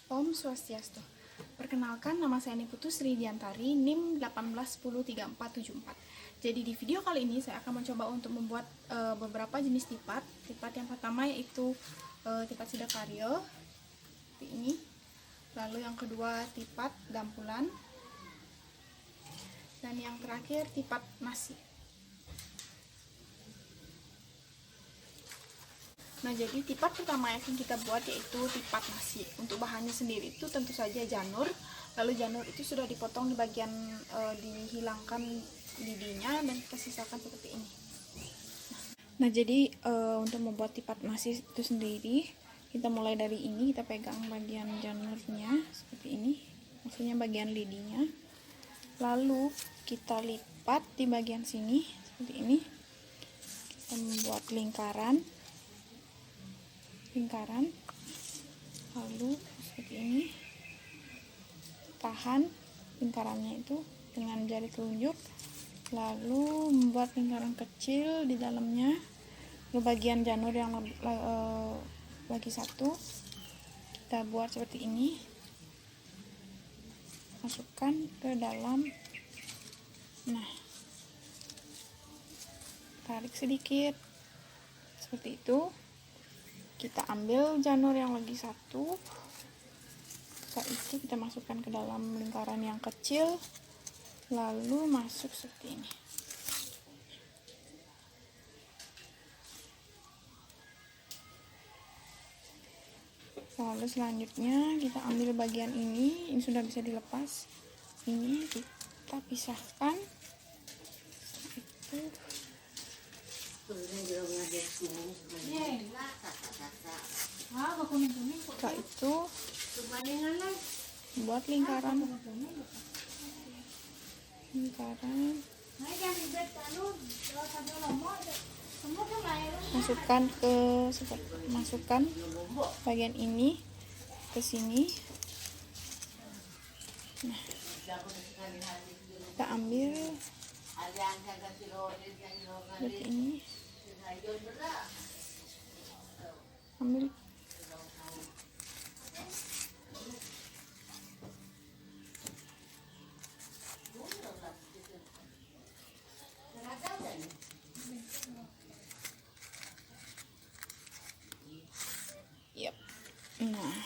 Om Swastiastu. Perkenalkan, nama saya Niputu Sri Diantari, NIM 18103474. Jadi di video kali ini saya akan mencoba untuk membuat beberapa jenis tipat. Tipat yang pertama yaitu tipat sidakarya, seperti ini. Lalu yang kedua tipat dampulan. Dan yang terakhir tipat nasi. Nah, jadi tipat pertama yang akan kita buat yaitu tipat nasi. Untuk bahannya sendiri itu tentu saja janur. Lalu janur itu sudah dipotong di bagian dihilangkan lidinya dan kita sisakan seperti ini. Nah, jadi untuk membuat tipat nasi itu sendiri, kita mulai dari ini, kita pegang bagian janurnya seperti ini, maksudnya bagian lidinya. Lalu kita lipat di bagian sini seperti ini. Kita membuat lingkaran, lalu seperti ini, tahan lingkarannya itu dengan jari telunjuk, lalu membuat lingkaran kecil di dalamnya. Ke bagian janur yang lagi satu kita buat seperti ini, masukkan ke dalam. Nah, tarik sedikit seperti itu. Kita ambil janur yang lagi satu, setelah itu kita masukkan ke dalam lingkaran yang kecil, lalu masuk seperti ini. Lalu selanjutnya kita ambil bagian ini sudah bisa dilepas, ini kita pisahkan. Setelah itu buat lingkaran, masukkan bagian ini ke sini. Nah, kita ambil seperti ini, ambil yep. Nah,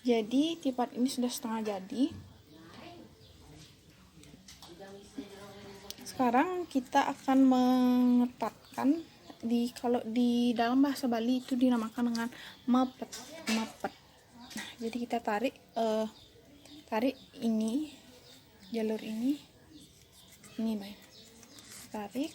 jadi tipat ini sudah setengah jadi. Sekarang kita akan mengetatkan, kalau di dalam bahasa Bali itu dinamakan dengan mepet. Nah, jadi kita tarik ini, jalur ini baik, tarik.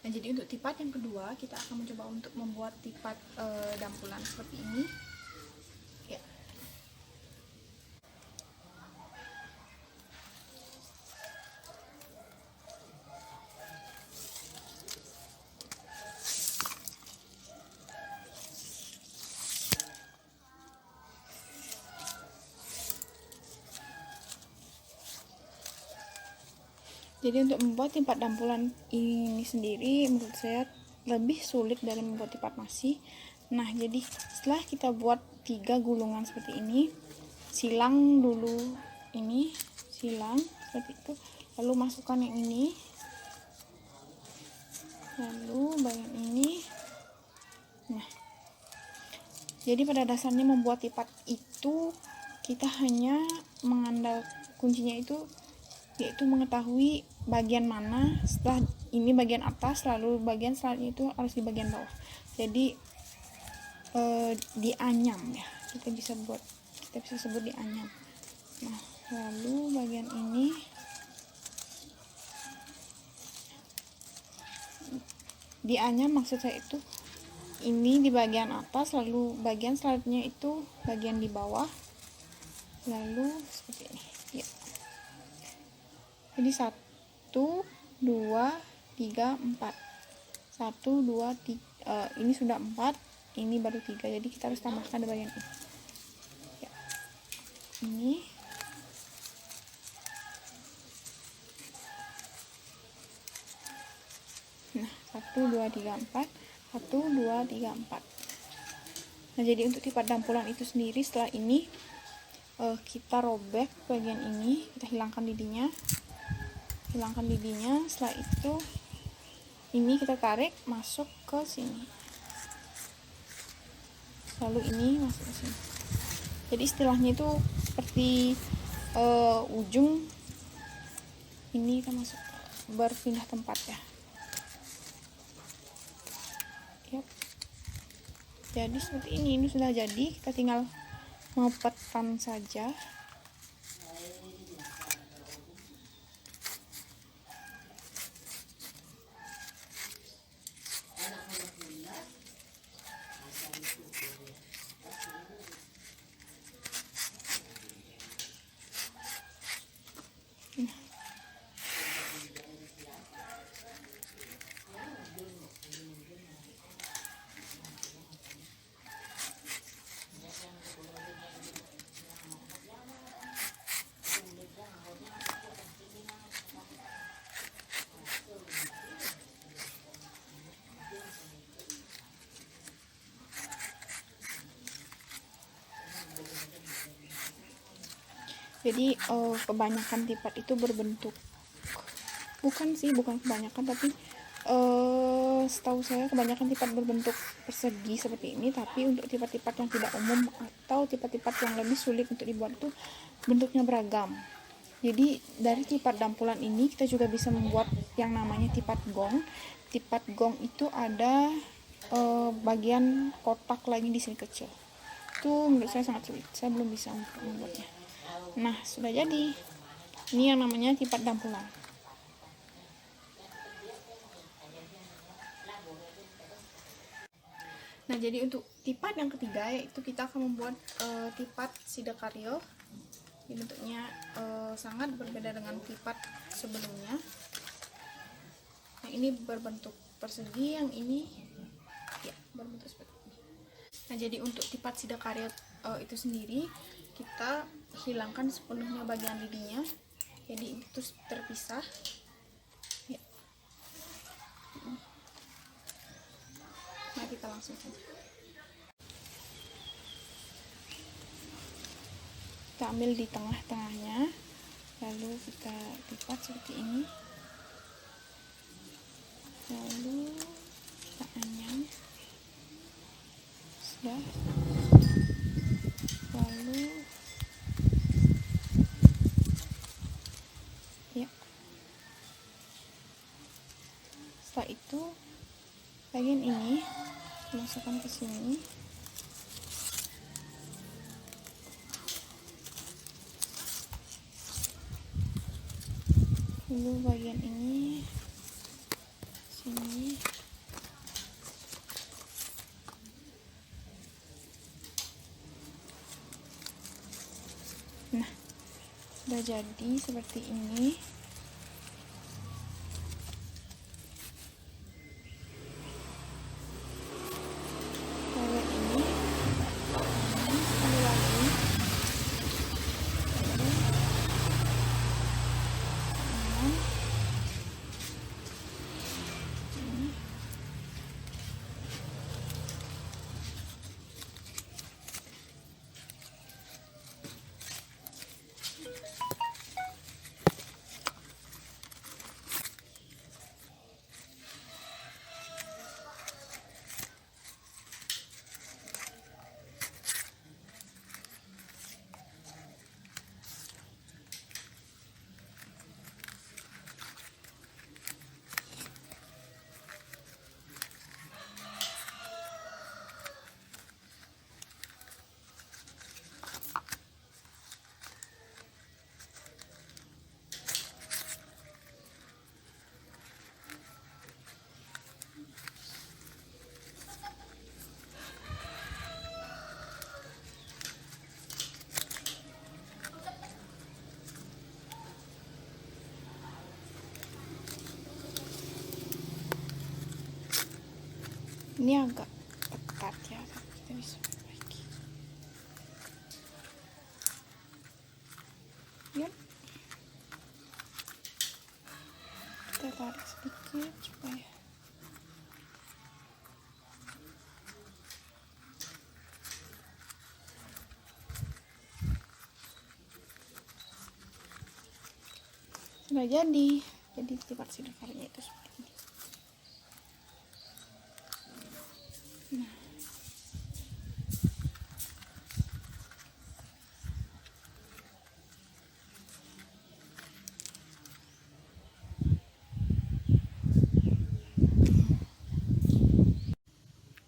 Nah, jadi untuk tipat yang kedua kita akan mencoba untuk membuat tipat dampulan seperti ini. Ya. Jadi untuk membuat tipat dampulan ini sendiri menurut saya lebih sulit dari membuat tipat nasi. Nah, jadi setelah kita buat 3 gulungan seperti ini, silang dulu ini, silang seperti itu, lalu masukkan yang ini, lalu bagian ini. Nah, jadi pada dasarnya membuat tipat itu kita hanya mengandalkan, kuncinya itu yaitu mengetahui bagian mana, setelah ini bagian atas, lalu bagian selanjutnya itu harus di bagian bawah. Jadi dianyam ya, kita bisa sebut dianyam. Nah, lalu bagian ini di A-nya maksud saya itu ini di bagian atas, lalu bagian selanjutnya itu bagian di bawah, lalu seperti ini ya. Jadi 1 2 3 4 1 2 3, ini sudah 4, ini baru 3, jadi kita harus tambahkan di bagian ini ya. Ini nah 1 2 3 4 1 2 3 4. Nah jadi untuk tipat dampulan itu sendiri setelah ini kita robek bagian ini, kita hilangkan lidinya, setelah itu ini kita tarik masuk ke sini, lalu ini masuk ke sini. Jadi istilahnya itu seperti ujung ini kita masuk, berpindah tempat ya. Yap. Jadi seperti ini sudah jadi, kita tinggal mengepetkan saja. Jadi kebanyakan tipat itu berbentuk, bukan kebanyakan, tapi setahu saya kebanyakan tipat berbentuk persegi seperti ini. Tapi untuk tipat-tipat yang tidak umum atau tipat-tipat yang lebih sulit untuk dibuat itu bentuknya beragam. Jadi dari tipat dampulan ini kita juga bisa membuat yang namanya tipat gong. Tipat gong itu ada bagian kotak lagi di sini kecil. Itu menurut saya sangat sulit, saya belum bisa membuatnya. Nah sudah jadi, ini yang namanya tipat dampulan. Nah jadi untuk tipat yang ketiga yaitu kita akan membuat tipat sidekaryo. Bentuknya sangat berbeda dengan tipat sebelumnya. Yang ini berbentuk persegi, yang ini ya berbentuk seperti ini. Nah jadi untuk tipat sidekaryo itu sendiri kita hilangkan sepenuhnya bagian lidinya, jadi itu terpisah ya. Nah kita langsung saja, kita ambil di tengah-tengahnya, lalu kita lipat seperti ini, lalu kita anyam, sudah, lalu ya, setelah itu bagian ini masukkan ke sini, lalu bagian ini sini, nah sudah jadi seperti ini. Ini agak ketat ya, kita bisa perbaiki. Yap. Kita tarik sedikit supaya sudah jadi tipat sidakarnya itu seperti ini.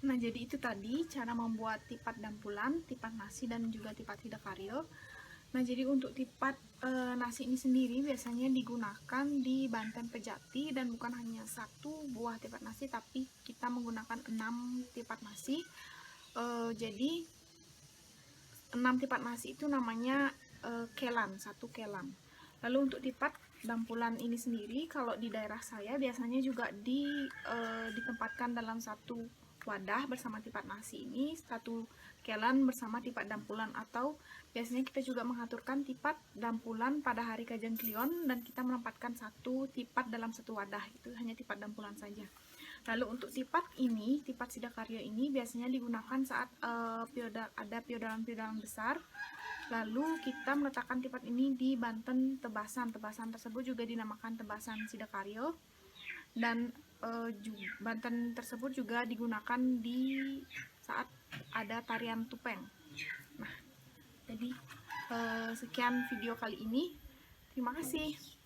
Nah, jadi itu tadi cara membuat tipat dampulan, tipat nasi, dan juga tipat hidakaryo. Nah, jadi untuk tipat nasi ini sendiri biasanya digunakan di Banten Pejati, dan bukan hanya satu buah tipat nasi, tapi kita menggunakan 6 tipat nasi. Jadi 6 tipat nasi itu namanya kelan, satu kelan. Lalu untuk tipat dampulan ini sendiri, kalau di daerah saya biasanya juga ditempatkan dalam satu wadah bersama tipat nasi ini, satu kelan bersama tipat dampulan, atau biasanya kita juga mengaturkan tipat dampulan pada hari Kajang Kliwon dan kita menempatkan satu tipat dalam satu wadah, itu hanya tipat dampulan saja. Lalu untuk tipat ini, tipat sidakaryo ini biasanya digunakan saat ada piodalan-piodalan besar. Lalu kita meletakkan tipat ini di Banten Tebasan. Tebasan tersebut juga dinamakan Tebasan Sidakaryo. Dan Banten tersebut juga digunakan di saat ada tarian tupeng. Nah, jadi sekian video kali ini. Terima kasih.